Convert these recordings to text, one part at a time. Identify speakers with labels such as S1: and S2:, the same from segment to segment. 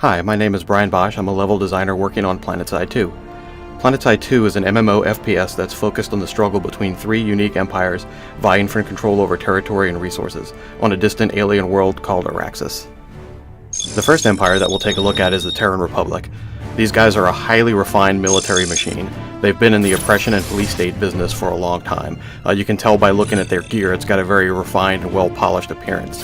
S1: Hi, my name is Brian Bosch. I'm a level designer working on PlanetSide 2. PlanetSide 2 is an MMO FPS that's focused on the struggle between three unique empires vying for control over territory and resources on a distant alien world called Araxis. The first empire that we'll take a look at is the Terran Republic. These guys are a highly refined military machine. They've been in the oppression and police state business for a long time. You can tell by looking at their gear, it's got a very refined and well-polished appearance.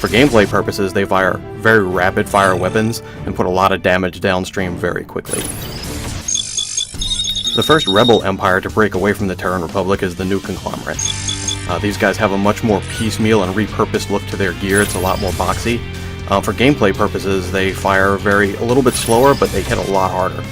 S1: For gameplay purposes, they fire very rapid-fire weapons and put a lot of damage downstream very quickly. The first rebel empire to break away from the Terran Republic is the New Conglomerate. These guys have a much more piecemeal and repurposed look to their gear. It's a lot more boxy. For gameplay purposes, they fire a little bit slower, but they hit a lot harder.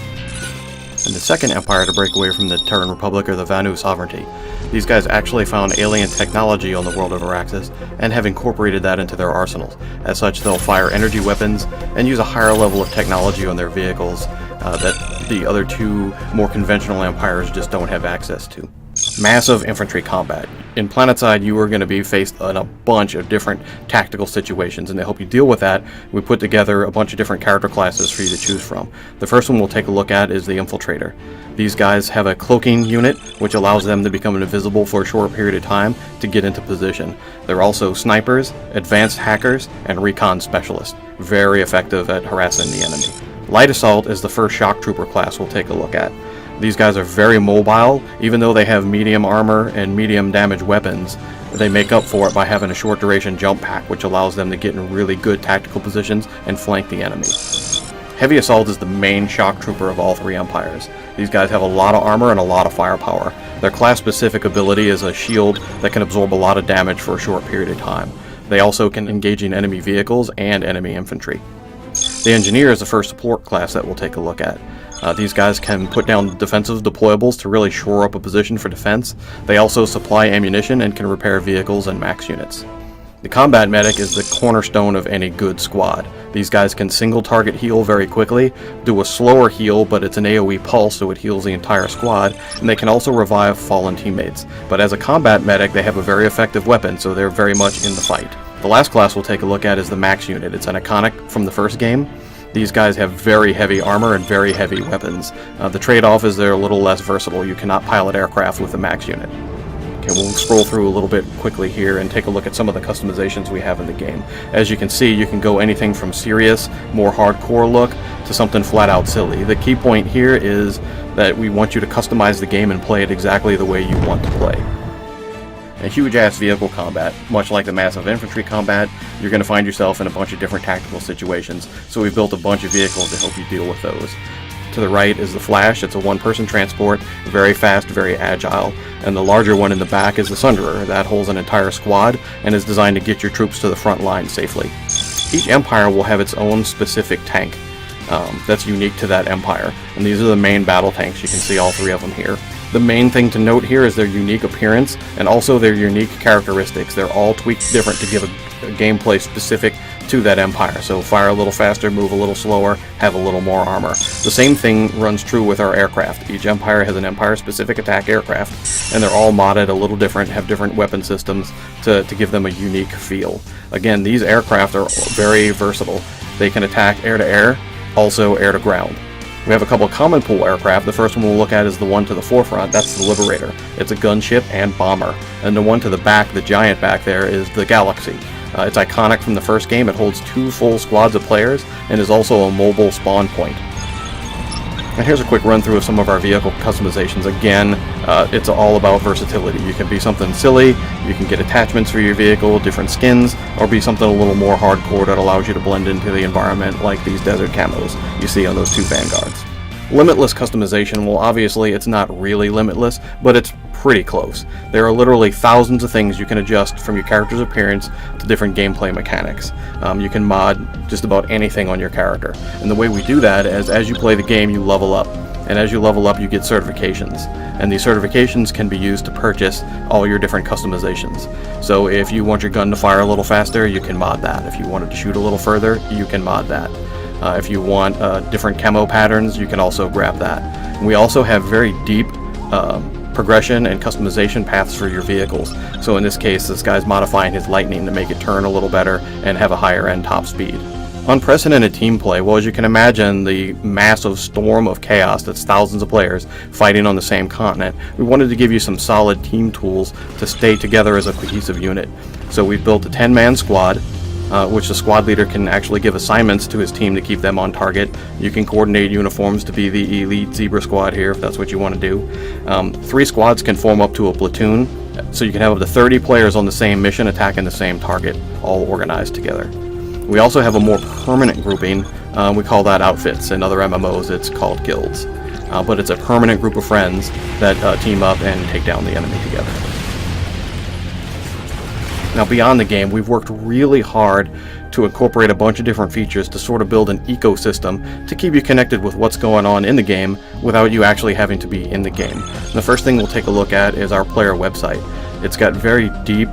S1: And the second empire to break away from the Terran Republic are the Vanu Sovereignty. These guys actually found alien technology on the world of Araxis and have incorporated that into their arsenals. As such, they'll fire energy weapons and use a higher level of technology on their vehicles that the other two more conventional empires just don't have access to. Massive infantry combat. In PlanetSide, you are going to be faced in a bunch of different tactical situations, and to help you deal with that, we put together a bunch of different character classes for you to choose from. The first one we'll take a look at is the Infiltrator. These guys have a cloaking unit, which allows them to become invisible for a short period of time to get into position. They're also snipers, advanced hackers, and recon specialists. Very effective at harassing the enemy. Light Assault is the first shock trooper class we'll take a look at. These guys are very mobile. Even though they have medium armor and medium damage weapons, they make up for it by having a short duration jump pack, which allows them to get in really good tactical positions and flank the enemy. Heavy Assault is the main shock trooper of all three empires. These guys have a lot of armor and a lot of firepower. Their class-specific ability is a shield that can absorb a lot of damage for a short period of time. They also can engage in enemy vehicles and enemy infantry. The Engineer is the first support class that we'll take a look at. These guys can put down defensive deployables to really shore up a position for defense. They also supply ammunition and can repair vehicles and max units. The Combat Medic is the cornerstone of any good squad. These guys can single target heal very quickly, do a slower heal, but it's an AoE pulse, so it heals the entire squad, and they can also revive fallen teammates. But as a Combat Medic, they have a very effective weapon, so they're very much in the fight. The last class we'll take a look at is the Max Unit. It's an iconic from the first game. These guys have very heavy armor and very heavy weapons. The trade-off is they're a little less versatile. You cannot pilot aircraft with the Max Unit. Okay, we'll scroll through a little bit quickly here and take a look at some of the customizations we have in the game. As you can see, you can go anything from serious, more hardcore look, to something flat-out silly. The key point here is that we want you to customize the game and play it exactly the way you want to play. A huge-ass vehicle combat. Much like the massive infantry combat, you're going to find yourself in a bunch of different tactical situations, so we've built a bunch of vehicles to help you deal with those. To the right is the Flash. It's a one-person transport, very fast, very agile, and the larger one in the back is the Sunderer. That holds an entire squad and is designed to get your troops to the front line safely. Each empire will have its own specific tank that's unique to that empire, and these are the main battle tanks. You can see all three of them here. The main thing to note here is their unique appearance and also their unique characteristics. They're all tweaked different to give a gameplay specific to that empire. So fire a little faster, move a little slower, have a little more armor. The same thing runs true with our aircraft. Each empire has an empire-specific attack aircraft, and they're all modded a little different, have different weapon systems to give them a unique feel. Again, these aircraft are very versatile. They can attack air-to-air, also air-to-ground. We have a couple of common pool aircraft. The first one we'll look at is the one to the forefront. That's the Liberator. It's a gunship and bomber. And the one to the back, the giant back there, is the Galaxy. It's iconic from the first game. It holds 2 full squads of players and is also a mobile spawn point. And here's a quick run through of some of our vehicle customizations. Again, it's all about versatility. You can be something silly, you can get attachments for your vehicle, different skins, or be something a little more hardcore that allows you to blend into the environment like these desert camos you see on those 2 Vanguards. Limitless customization, well obviously it's not really limitless, but it's pretty close. There are literally thousands of things you can adjust from your character's appearance to different gameplay mechanics. You can mod just about anything on your character. And the way we do that is as you play the game you level up. And as you level up you get certifications. And these certifications can be used to purchase all your different customizations. So if you want your gun to fire a little faster, you can mod that. If you want it to shoot a little further, you can mod that. If you want different camo patterns, you can also grab that. And we also have very deep progression and customization paths for your vehicles. So in this case, this guy's modifying his Lightning to make it turn a little better and have a higher end top speed. Unprecedented team play. Well, as you can imagine, the massive storm of chaos that's thousands of players fighting on the same continent, we wanted to give you some solid team tools to stay together as a cohesive unit. So we've built a 10-man squad, which the squad leader can actually give assignments to his team to keep them on target. You can coordinate uniforms to be the elite Zebra squad here if that's what you want to do. 3 squads can form up to a platoon, so you can have up to 30 players on the same mission attacking the same target, all organized together. We also have a more permanent grouping. We call that outfits. In other MMOs, it's called guilds. But it's a permanent group of friends that team up and take down the enemy together. Now, beyond the game, we've worked really hard to incorporate a bunch of different features to sort of build an ecosystem to keep you connected with what's going on in the game without you actually having to be in the game. The first thing we'll take a look at is our player website. It's got very deep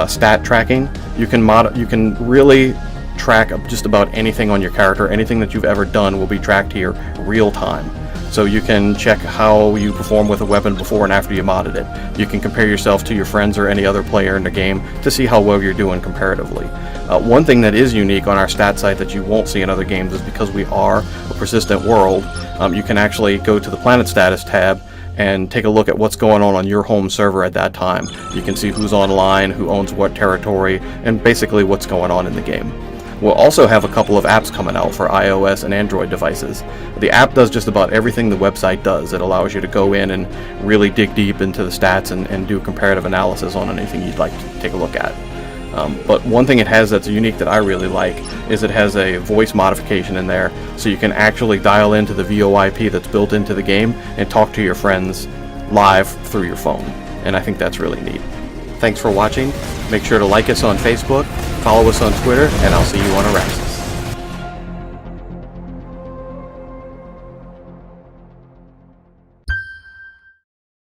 S1: stat tracking. You can really track just about anything on your character. Anything that you've ever done will be tracked here real time. So you can check how you perform with a weapon before and after you modded it. You can compare yourself to your friends or any other player in the game to see how well you're doing comparatively. One thing that is unique on our stat site that you won't see in other games is because we are a persistent world, you can actually go to the Planet Status tab and take a look at what's going on your home server at that time. You can see who's online, who owns what territory, and basically what's going on in the game. We'll also have a couple of apps coming out for iOS and Android devices. The app does just about everything the website does. It allows you to go in and really dig deep into the stats and do comparative analysis on anything you'd like to take a look at. But one thing it has that's unique that I really like is it has a voice modification in there, so you can actually dial into the VoIP that's built into the game and talk to your friends live through your phone. And I think that's really neat. Thanks for watching. Make sure to like us on Facebook, follow us on Twitter, and I'll see you on a Rex.